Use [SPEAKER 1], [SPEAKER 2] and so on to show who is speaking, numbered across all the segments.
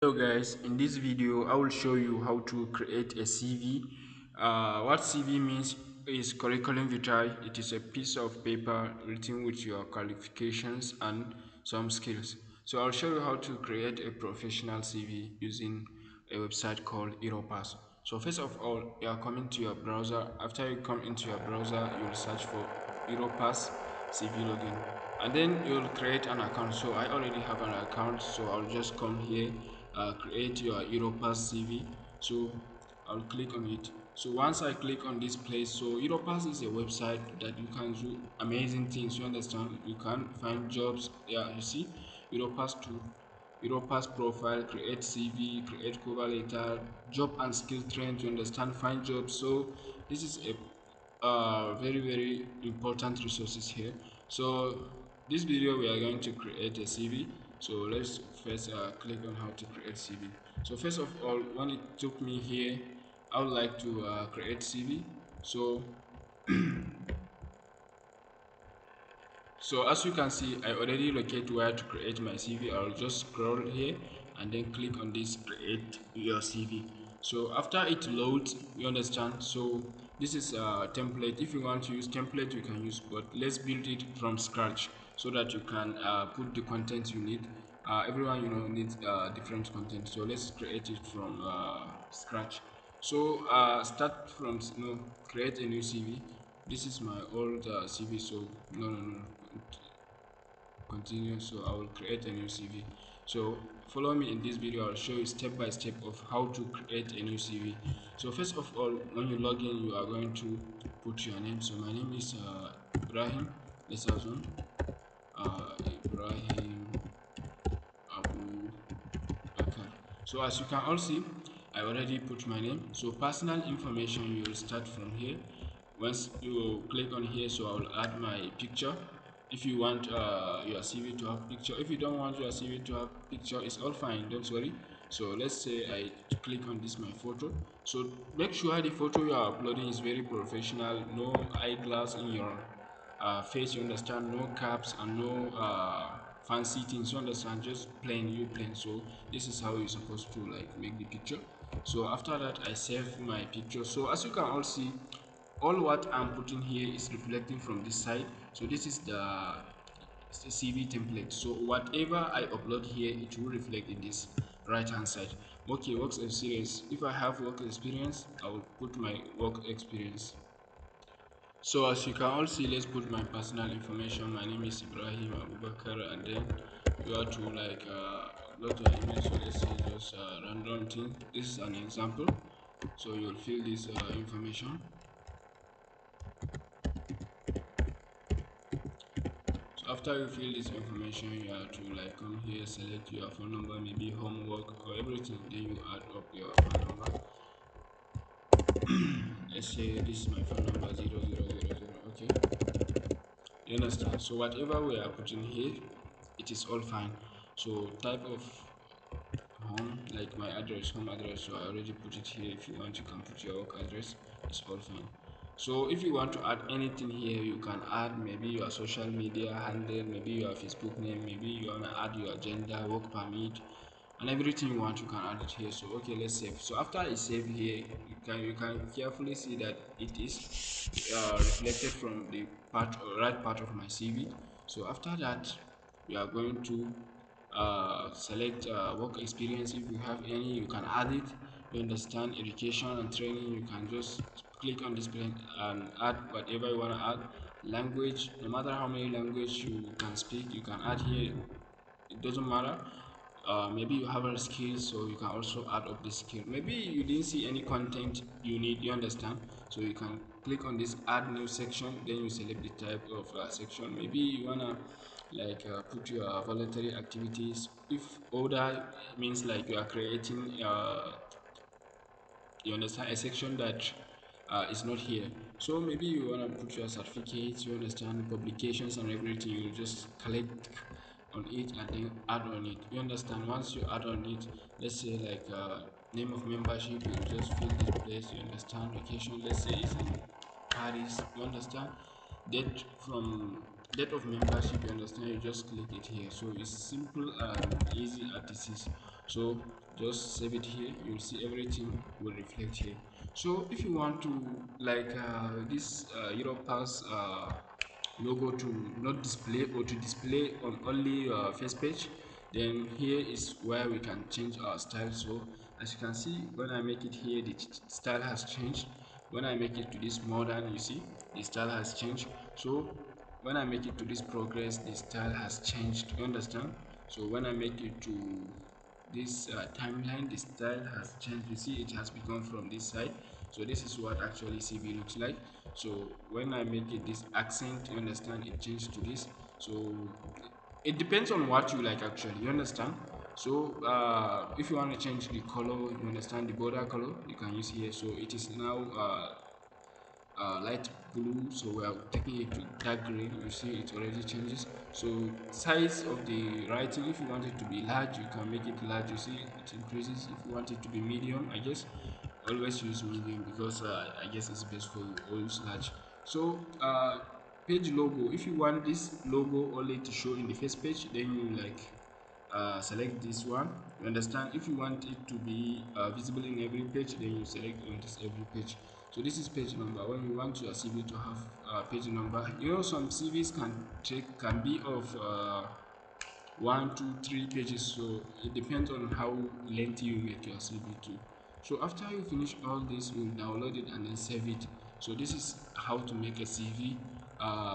[SPEAKER 1] Hello guys, in this video I will show you how to create a CV. What CV means is curriculum vitae. It is a piece of paper written with your qualifications and some skills. So I'll show you how to create a professional CV using a website called Europass. So first of all, you are coming to your browser. After you come into your browser, you'll search for Europass CV login, and then you'll create an account. So I already have an account, so I'll just come here, create your Europass CV. So I'll click on it. So once I click on this place, so Europass is a website that you can do amazing things. You understand? You can find jobs. Yeah, you see, Europass to Europass profile, create CV, create cover letter, job and skill trends. You understand? Find jobs. So this is a very important resources here. So this video we are going to create a CV. So let's first click on how to create CV. So first of all, when it took me here, I would like to create CV. So as you can see, I already locate where to create my CV. I'll just scroll here and then click on this create your CV. So after it loads, you understand. So this is a template. If you want to use template, you can use, but let's build it from scratch so that you can put the content you need. Everyone needs different content. So let's create it from scratch. So start from create a new CV. This is my old CV, so no, continue. So I will create a new CV. So follow me in this video. I'll show you step by step of how to create a new CV. So first of all, when you log in, you are going to put your name. So my name is Ibrahim. Let's assume Ibrahim Abu Bakar. So as you can all see, I already put my name. So personal information, you will start from here. Once you click on here, so I will add my picture. If you want your CV to have picture, if you don't want your CV to have picture, it's all fine, don't worry. So let's say I click on this my photo. So make sure the photo you are uploading is very professional, no eyeglass in your face, you understand, no caps and no fancy things, you understand, just plain, you plain. So this is how you're supposed to like make the picture. So after that, I save my picture. So as you can all see, all what I'm putting here is reflecting from this side. So this is the CV template. So whatever I upload here, it will reflect in this right hand side. Okay, work experience. If I have work experience, I will put my work experience. So as you can all see, let's put my personal information. My name is Ibrahim Abubakar, and then you have to like upload your email. So let's say just random thing. This is an example. So you'll fill this information. So after you fill this information, you have to like come here, select your phone number, maybe homework or everything. Then you add up your phone number. Let's say this is my phone number 0000. Okay. You understand? So whatever we are putting here, it is all fine. So type of home, like my address, home address. So I already put it here. If you want, you can put your work address. It's all fine. So if you want to add anything here, you can add maybe your social media handle, maybe your Facebook name, maybe you wanna add your gender, work permit, and everything you want, you can add it here. So okay, let's save. So after I save here, you can carefully see that it is reflected from the right part of my CV. So after that, we are going to select work experience. If you have any, you can add it. You understand, education and training, you can just click on this button and add whatever you want to add. Language, no matter how many language you can speak, you can add here. It doesn't matter. Maybe you have a skill, so you can also add up the skill. Maybe you didn't see any content you need, you understand, so you can click on this add new section. Then you select the type of section. Maybe you wanna like put your voluntary activities. If order means like you are creating you understand, a section that is not here. So maybe you want to put your certificates, you understand, publications and everything. You just click on it and then add on it, you understand. Once you add on it, let's say like name of membership, you just fill this place, you understand. Location, let's say it's in Paris, you understand. Date from date of membership, you understand, you just click it here. So it's simple and easy as this is. So just save it here, you'll see everything will reflect here. So if you want to like this Europass logo to not display or to display on only first page, then here is where we can change our style. So as you can see, when I make it here, the style has changed. When I make it to this modern, you see the style has changed. So when I make it to this progress, the style has changed, you understand. So when I make it to this timeline, the style has changed. You see it has become from this side. So this is what actually CV looks like. So when I make it this accent, you understand, it changed to this. So it depends on what you like actually, you understand. So if you want to change the color, you understand, the border color, you can use here. So it is now light blue, so we are taking it to dark green. You see it already changes. So size of the writing, if you want it to be large, you can make it large. You see it increases. If you want it to be medium, I guess always use medium, because I guess it's best for you, or use large. So page logo, if you want this logo only to show in the first page, then you like select this one, you understand. If you want it to be visible in every page, then you select on this every page. So this is page number. When you want your CV to have page number, you know, some CVs can be of 1, 2, 3 pages. So it depends on how lengthy you make your CV to. So after you finish all this, you download it and then save it. So this is how to make a CV.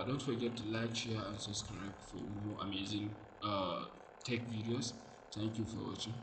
[SPEAKER 1] Don't forget to like, share, and subscribe for more amazing tech videos. Thank you for watching.